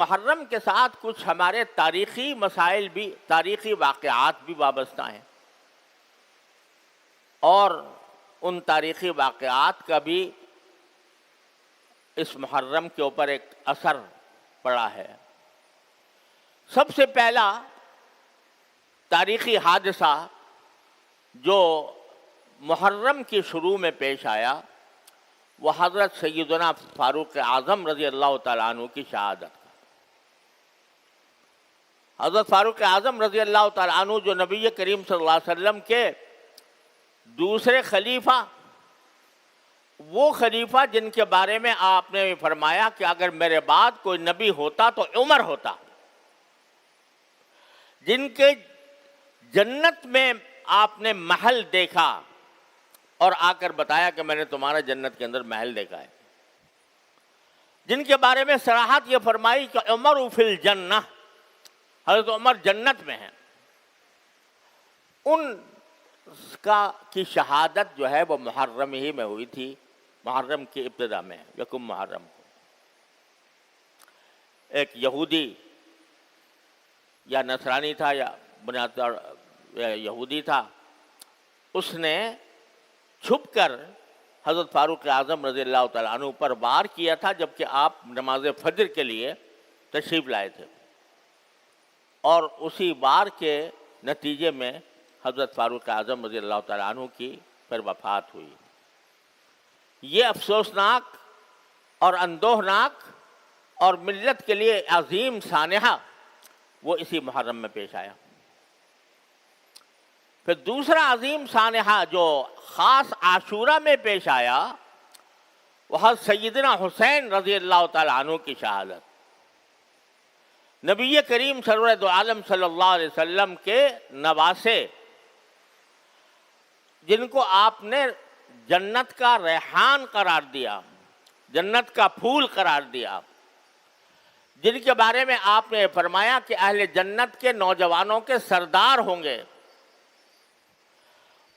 محرم کے ساتھ کچھ ہمارے تاریخی مسائل بھی، تاریخی واقعات بھی وابستہ ہیں، اور ان تاریخی واقعات کا بھی اس محرم کے اوپر ایک اثر پڑا ہے۔ سب سے پہلا تاریخی حادثہ جو محرم کی شروع میں پیش آیا وہ حضرت سیدنا فاروق اعظم رضی اللہ تعالیٰ عنہ کی شہادت کا۔ حضرت فاروق اعظم رضی اللہ تعالیٰ عنہ جو نبی کریم صلی اللہ علیہ وسلم کے دوسرے خلیفہ، وہ خلیفہ جن کے بارے میں آپ نے فرمایا کہ اگر میرے بعد کوئی نبی ہوتا تو عمر ہوتا، جن کے جنت میں آپ نے محل دیکھا اور آ کر بتایا کہ میں نے تمہارا جنت کے اندر محل دیکھا ہے، جن کے بارے میں صراحت یہ فرمائی کہ عمر فی الجنہ، حضرت عمر جنت میں ہیں، ان کی شہادت جو ہے وہ محرم ہی میں ہوئی تھی، محرم کی ابتدا میں، یکم محرم کو۔ ایک یہودی یا نصرانی تھا یا بنیاد یہودی تھا، اس نے چھپ کر حضرت فاروق اعظم رضی اللہ تعالیٰ عنہ پر وار کیا تھا جبکہ آپ نماز فجر کے لیے تشریف لائے تھے، اور اسی وار کے نتیجے میں حضرت فاروق اعظم رضی اللہ تعالیٰ عنہ کی پھر وفات ہوئی۔ یہ افسوسناک اور اندوہناک اور ملت کے لیے عظیم سانحہ وہ اسی محرم میں پیش آیا۔ پھر دوسرا عظیم سانحہ جو خاص عاشورہ میں پیش آیا وہ حضرت سیدنا حسین رضی اللہ تعالیٰ عنہ کی شہادت، نبی کریم سرور دو عالم صلی اللہ علیہ وسلم کے نواسے، جن کو آپ نے جنت کا ریحان قرار دیا، جنت کا پھول قرار دیا، جن کے بارے میں آپ نے فرمایا کہ اہل جنت کے نوجوانوں کے سردار ہوں گے،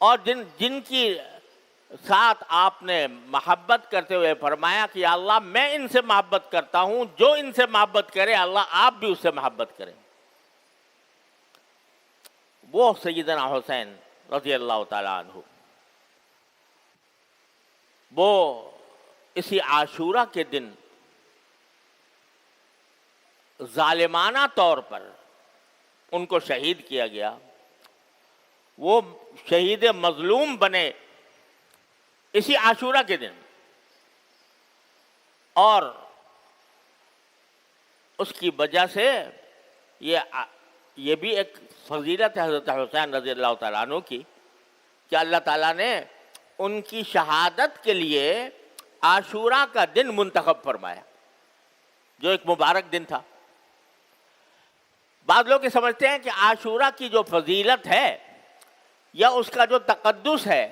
اور جن کی ساتھ آپ نے محبت کرتے ہوئے فرمایا کہ یا اللہ میں ان سے محبت کرتا ہوں، جو ان سے محبت کرے اللہ آپ بھی اس سے محبت کریں، وہ سیدنا حسین رضی اللہ تعالیٰ عنہ، وہ اسی عاشورہ کے دن ظالمانہ طور پر ان کو شہید کیا گیا، وہ شہید مظلوم بنے اسی عاشورہ کے دن، اور اس کی وجہ سے یہ بھی ایک فضیلت ہے حضرت حسین رضی اللہ تعالیٰ عنہ کی کہ اللہ تعالیٰ نے ان کی شہادت کے لیے عاشورہ کا دن منتخب فرمایا، جو ایک مبارک دن تھا۔ بعض لوگ یہ سمجھتے ہیں کہ عاشورہ کی جو فضیلت ہے یا اس کا جو تقدس ہے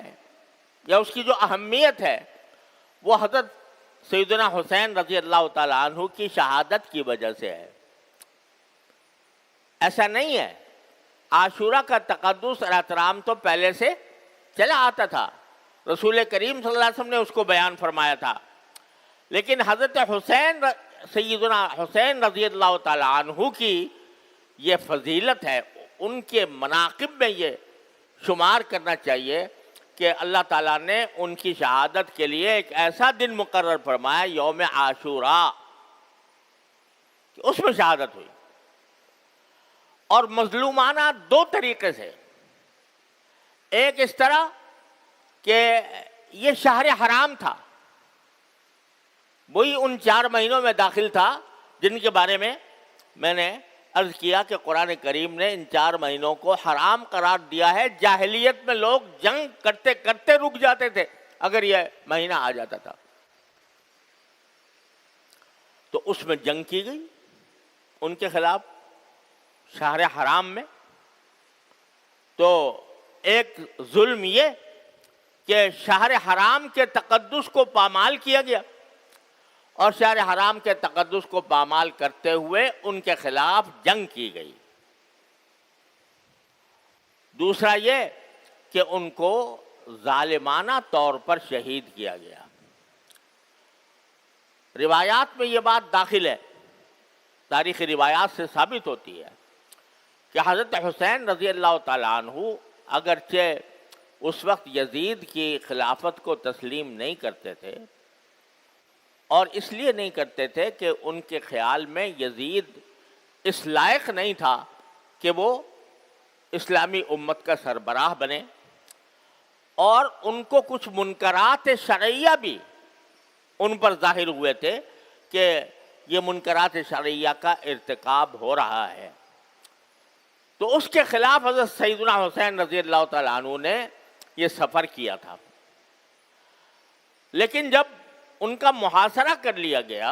یا اس کی جو اہمیت ہے وہ حضرت سیدنا حسین رضی اللہ تعالیٰ عنہ کی شہادت کی وجہ سے ہے۔ ایسا نہیں ہے، عاشورہ کا تقدس اور احترام تو پہلے سے چلا آتا تھا، رسول کریم صلی اللہ علیہ وسلم نے اس کو بیان فرمایا تھا، لیکن حضرت حسین سیدنا حسین رضی اللہ تعالیٰ عنہ کی یہ فضیلت ہے، ان کے مناقب میں یہ شمار کرنا چاہیے کہ اللہ تعالیٰ نے ان کی شہادت کے لیے ایک ایسا دن مقرر فرمایا یوم عاشوراء کہ اس میں شہادت ہوئی، اور مظلومانہ دو طریقے سے، ایک اس طرح کہ یہ شہر حرام تھا، وہی ان 4 مہینوں میں داخل تھا جن کے بارے میں میں نے عرض کیا کہ قرآن کریم نے ان 4 مہینوں کو حرام قرار دیا ہے۔ جاہلیت میں لوگ جنگ کرتے کرتے رک جاتے تھے اگر یہ مہینہ آ جاتا تھا، تو اس میں جنگ کی گئی ان کے خلاف شہر حرام میں۔ تو ایک ظلم یہ کہ شہر حرام کے تقدس کو پامال کیا گیا، اور شہر حرام کے تقدس کو پامال کرتے ہوئے ان کے خلاف جنگ کی گئی۔ دوسرا یہ کہ ان کو ظالمانہ طور پر شہید کیا گیا۔ روایات میں یہ بات داخل ہے، تاریخی روایات سے ثابت ہوتی ہے کہ حضرت حسین رضی اللہ تعالیٰ عنہ اگرچہ اس وقت یزید کی خلافت کو تسلیم نہیں کرتے تھے، اور اس لیے نہیں کرتے تھے کہ ان کے خیال میں یزید اس لائق نہیں تھا کہ وہ اسلامی امت کا سربراہ بنے، اور ان کو کچھ منکرات شرعیہ بھی ان پر ظاہر ہوئے تھے کہ یہ منکرات شرعیہ کا ارتکاب ہو رہا ہے، تو اس کے خلاف حضرت سیدنا حسین رضی اللہ تعالیٰ عنہ نے یہ سفر کیا تھا۔ لیکن جب ان کا محاصرہ کر لیا گیا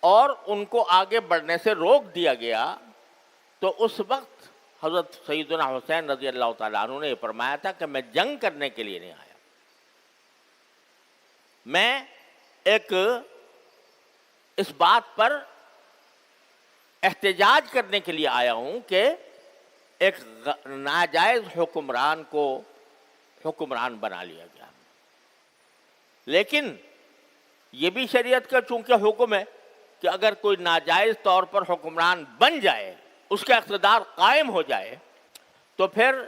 اور ان کو آگے بڑھنے سے روک دیا گیا، تو اس وقت حضرت سیدنا حسین رضی اللہ تعالیٰ عنہ نے یہ فرمایا تھا کہ میں جنگ کرنے کے لیے نہیں آیا، میں ایک اس بات پر احتجاج کرنے کے لیے آیا ہوں کہ ایک ناجائز حکمران کو حکمران بنا لیا گیا۔ لیکن یہ بھی شریعت کا چونکہ حکم ہے کہ اگر کوئی ناجائز طور پر حکمران بن جائے، اس کا اقتدار قائم ہو جائے، تو پھر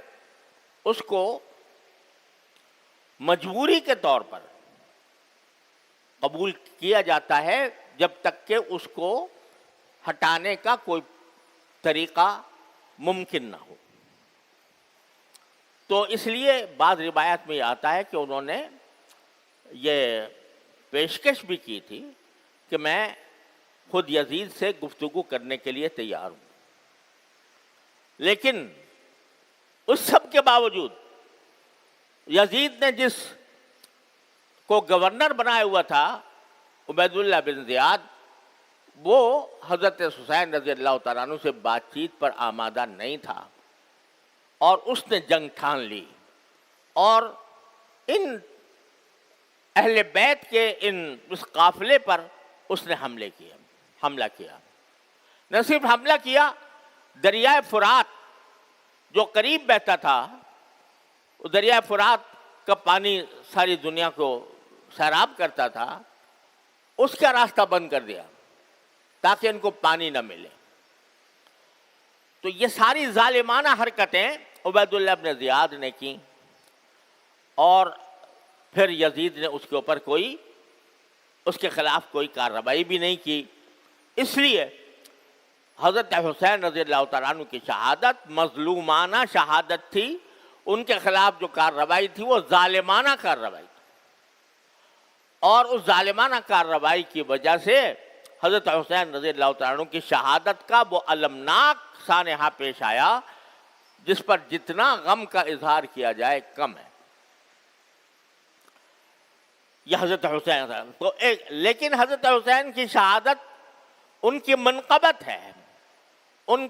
اس کو مجبوری کے طور پر قبول کیا جاتا ہے جب تک کہ اس کو ہٹانے کا کوئی طریقہ ممکن نہ ہو۔ تو اس لیے بعض روایات میں یہ آتا ہے کہ انہوں نے یہ پیشکش بھی کی تھی کہ میں خود یزید سے گفتگو کرنے کے لیے تیار ہوں، لیکن اس سب کے باوجود یزید نے جس کو گورنر بنایا ہوا تھا عبید اللہ بن زیاد، وہ حضرت حسین رضی اللہ تعالیٰ عنہ سے بات چیت پر آمادہ نہیں تھا، اور اس نے جنگ ٹھان لی، اور ان اہل بیت کے اس قافلے پر اس نے حملہ کیا۔ نہ صرف حملہ کیا، دریائے فرات جو قریب بہتا تھا، دریائے فرات کا پانی ساری دنیا کو سیراب کرتا تھا، اس کا راستہ بند کر دیا تاکہ ان کو پانی نہ ملے۔ تو یہ ساری ظالمانہ حرکتیں عبید اللہ بن زیاد نے کی، اور پھر یزید نے اس کے اوپر اس کے خلاف کوئی کارروائی بھی نہیں کی۔ اس لیے حضرت حسین رضی اللہ تعالیٰ عنہ کی شہادت مظلومانہ شہادت تھی، ان کے خلاف جو کارروائی تھی وہ ظالمانہ کارروائی تھی، اور اس ظالمانہ کارروائی کی وجہ سے حضرت حسین رضی اللہ تعالیٰ عنہ کی شہادت کا وہ المناک سانحہ پیش آیا جس پر جتنا غم کا اظہار کیا جائے کم ہے۔ یہ حضرت حسین تو لیکن حضرت حسین کی شہادت ان کی منقبت ہے، ان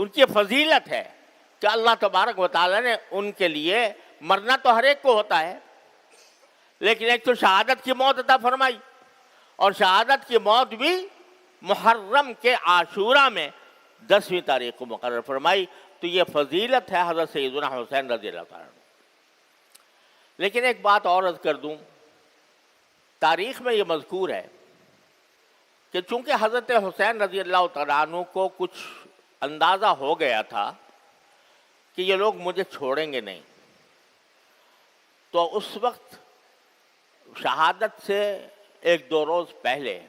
کی فضیلت ہے کہ اللہ تبارک و تعالیٰ نے ان کے لیے، مرنا تو ہر ایک کو ہوتا ہے، لیکن ایک تو شہادت کی موت عطا فرمائی، اور شہادت کی موت بھی محرم کے عاشورہ میں 10ویں تاریخ کو مقرر فرمائی۔ تو یہ فضیلت ہے حضرت سیدنا حسین رضی اللہ تعالیٰ عنہ۔ لیکن ایک بات اور عرض کر دوں، تاریخ میں یہ مذکور ہے کہ چونکہ حضرت حسین رضی اللہ تعالیٰ عنہ کو کچھ اندازہ ہو گیا تھا کہ یہ لوگ مجھے چھوڑیں گے نہیں، تو اس وقت شہادت سے 1-2 روز پہلے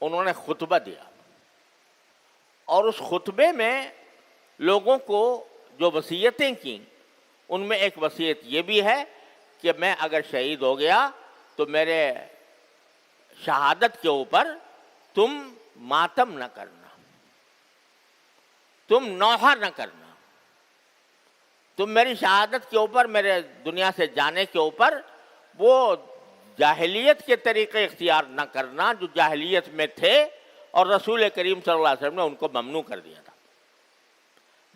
انہوں نے خطبہ دیا، اور اس خطبے میں لوگوں کو جو وصیتیں کی، ان میں ایک وصیت یہ بھی ہے کہ میں اگر شہید ہو گیا تو میرے شہادت کے اوپر تم ماتم نہ کرنا، تم نوحہ نہ کرنا، تم میری شہادت کے اوپر، میرے دنیا سے جانے کے اوپر وہ جاہلیت کے طریقے اختیار نہ کرنا جو جاہلیت میں تھے، اور رسول کریم صلی اللہ علیہ وسلم نے ان کو ممنوع کر دیا تھا۔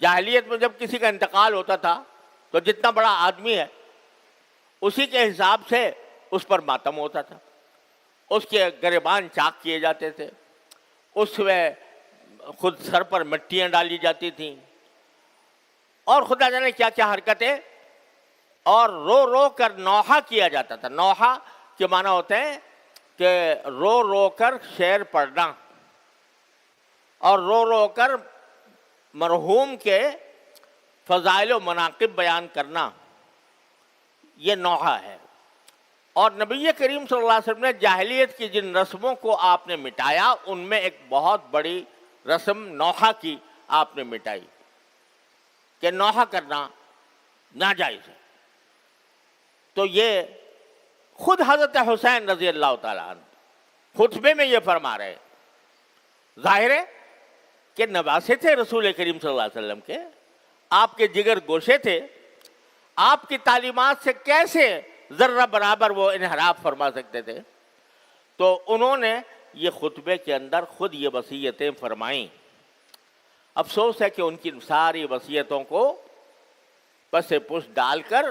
جاہلیت میں جب کسی کا انتقال ہوتا تھا تو جتنا بڑا آدمی ہے اسی کے حساب سے اس پر ماتم ہوتا تھا، اس کے گریبان چاک کیے جاتے تھے، اس میں خود سر پر مٹیاں ڈالی جاتی تھیں، اور خدا جانے کیا کیا حرکتیں، اور رو رو کر نوحہ کیا جاتا تھا۔ نوحہ کے معنی ہوتے ہیں کہ رو رو کر شعر پڑھنا، اور رو رو کر مرحوم کے فضائل و مناقب بیان کرنا، یہ نوحہ ہے۔ اور نبی کریم صلی اللہ علیہ وسلم نے جاہلیت کی جن رسموں کو آپ نے مٹایا، ان میں ایک بہت بڑی رسم نوحہ کی آپ نے مٹائی، کہ نوحہ کرنا ناجائز ہے۔ تو یہ خود حضرت حسین رضی اللہ تعالیٰ عنہ خطبے میں یہ فرما رہے، ظاہر ہے کہ نواسے تھے رسول کریم صلی اللہ علیہ وسلم کے، آپ کے جگر گوشے تھے، آپ کی تعلیمات سے کیسے ذرہ برابر وہ انحراف فرما سکتے تھے؟ تو انہوں نے یہ خطبے کے اندر خود یہ وصیتیں فرمائیں۔ افسوس ہے کہ ان کی ساری وصیتوں کو پس پش ڈال کر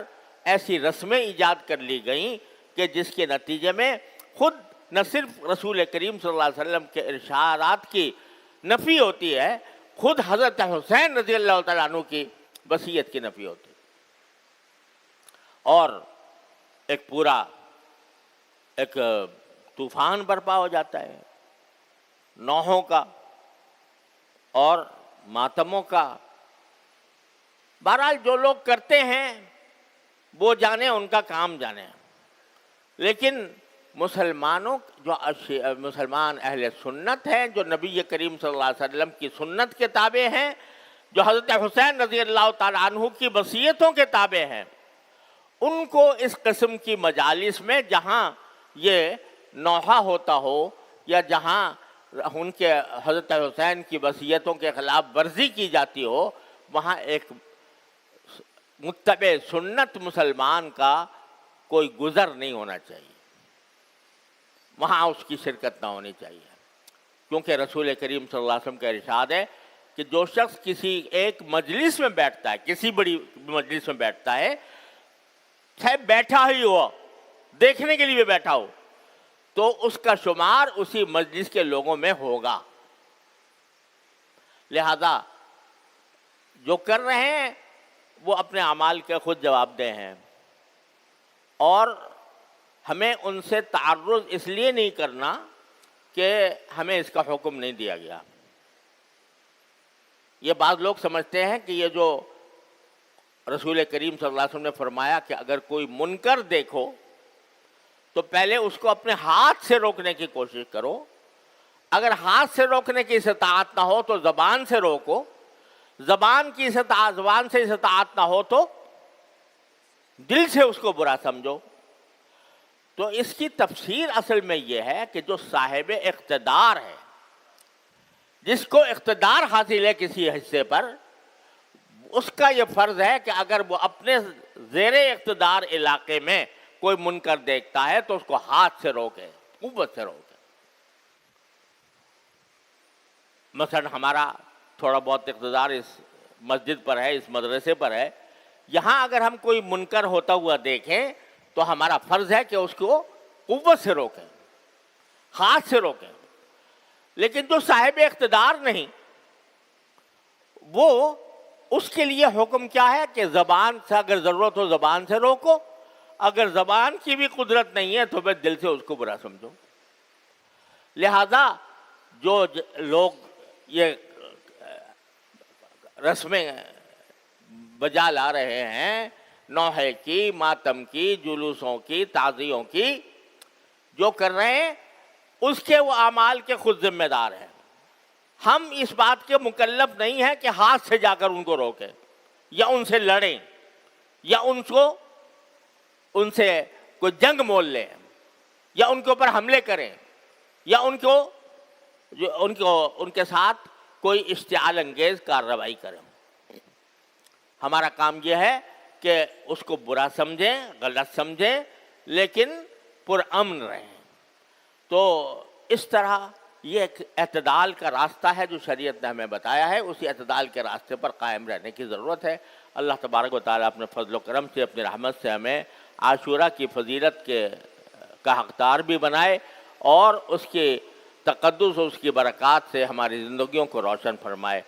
ایسی رسمیں ایجاد کر لی گئیں کہ جس کے نتیجے میں خود نہ صرف رسول کریم صلی اللہ علیہ وسلم کے ارشادات کی نفی ہوتی ہے، خود حضرت حسین رضی اللہ تعالیٰ عنہ کی وصیت کی نفی ہوتی ہے، اور ایک پورا ایک طوفان برپا ہو جاتا ہے نوحوں کا اور ماتموں کا۔ بہرحال جو لوگ کرتے ہیں وہ جانے، ان کا کام جانے، لیکن مسلمان اہل سنت ہیں، جو نبی کریم صلی اللہ علیہ وسلم کی سنت کے تابع ہیں، جو حضرت حسین رضی اللہ تعالیٰ عنہ کی وصیتوں کے تابع ہیں، ان کو اس قسم کی مجالس میں جہاں یہ نوحہ ہوتا ہو یا جہاں ان کے حضرت حسین کی وصیتوں کے خلاف ورزی کی جاتی ہو، وہاں ایک متبع سنت مسلمان کا کوئی گزر نہیں ہونا چاہیے، وہاں اس کی شرکت نہ ہونی چاہیے، کیونکہ رسول کریم صلی اللہ علیہ وسلم کا ارشاد ہے کہ جو شخص کسی ایک مجلس میں بیٹھتا ہے، کسی بڑی مجلس میں بیٹھتا ہے، چاہے بیٹھا ہی ہو، دیکھنے کے لیے بیٹھا ہو، تو اس کا شمار اسی مجلس کے لوگوں میں ہوگا۔ لہذا جو کر رہے ہیں وہ اپنے اعمال کے خود جواب دہ ہیں، اور ہمیں ان سے تعرض اس لیے نہیں کرنا کہ ہمیں اس کا حکم نہیں دیا گیا۔ یہ بعض لوگ سمجھتے ہیں کہ یہ جو رسول کریم صلی اللہ علیہ وسلم نے فرمایا کہ اگر کوئی منکر دیکھو تو پہلے اس کو اپنے ہاتھ سے روکنے کی کوشش کرو، اگر ہاتھ سے روکنے کی استطاعت نہ ہو تو زبان سے روکو، زبان سے استطاعت نہ ہو تو دل سے اس کو برا سمجھو۔ تو اس کی تفسیر اصل میں یہ ہے کہ جو صاحب اقتدار ہے، جس کو اقتدار حاصل ہے کسی حصے پر، اس کا یہ فرض ہے کہ اگر وہ اپنے زیر اقتدار علاقے میں کوئی منکر دیکھتا ہے تو اس کو ہاتھ سے روکے، قوت سے روکے۔ مثلا ہمارا تھوڑا بہت اقتدار اس مسجد پر ہے، اس مدرسے پر ہے، یہاں اگر ہم کوئی منکر ہوتا ہوا دیکھیں تو ہمارا فرض ہے کہ اس کو قوت سے روکیں، ہاتھ سے روکیں۔ لیکن جو صاحب اقتدار نہیں، وہ اس کے لیے حکم کیا ہے کہ زبان سے اگر ضرورت ہو زبان سے روکو، اگر زبان کی بھی قدرت نہیں ہے تو پھر دل سے اس کو برا سمجھو۔ لہذا جو لوگ یہ رسمیں بجا لا رہے ہیں، نوحے کی، ماتم کی، جلوسوں کی، تعزیوں کی، جو کر رہے ہیں اس کے وہ اعمال کے خود ذمہ دار ہیں۔ ہم اس بات کے مکلف نہیں ہیں کہ ہاتھ سے جا کر ان کو روکیں یا ان سے لڑیں یا ان سے کوئی جنگ مول لیں یا ان کے اوپر حملے کریں یا ان کے ساتھ کوئی اشتعال انگیز کارروائی کریں۔ ہمارا کام یہ ہے کہ اس کو برا سمجھیں، غلط سمجھیں، لیکن پرامن رہیں۔ تو اس طرح یہ ایک اعتدال کا راستہ ہے جو شریعت نے ہمیں بتایا ہے، اسی اعتدال کے راستے پر قائم رہنے کی ضرورت ہے۔ اللہ تبارک و تعالیٰ اپنے فضل و کرم سے، اپنی رحمت سے ہمیں عاشورہ کی فضیلت کا حقدار بھی بنائے، اور اس کے تقدس اور اس کی برکات سے ہماری زندگیوں کو روشن فرمائے۔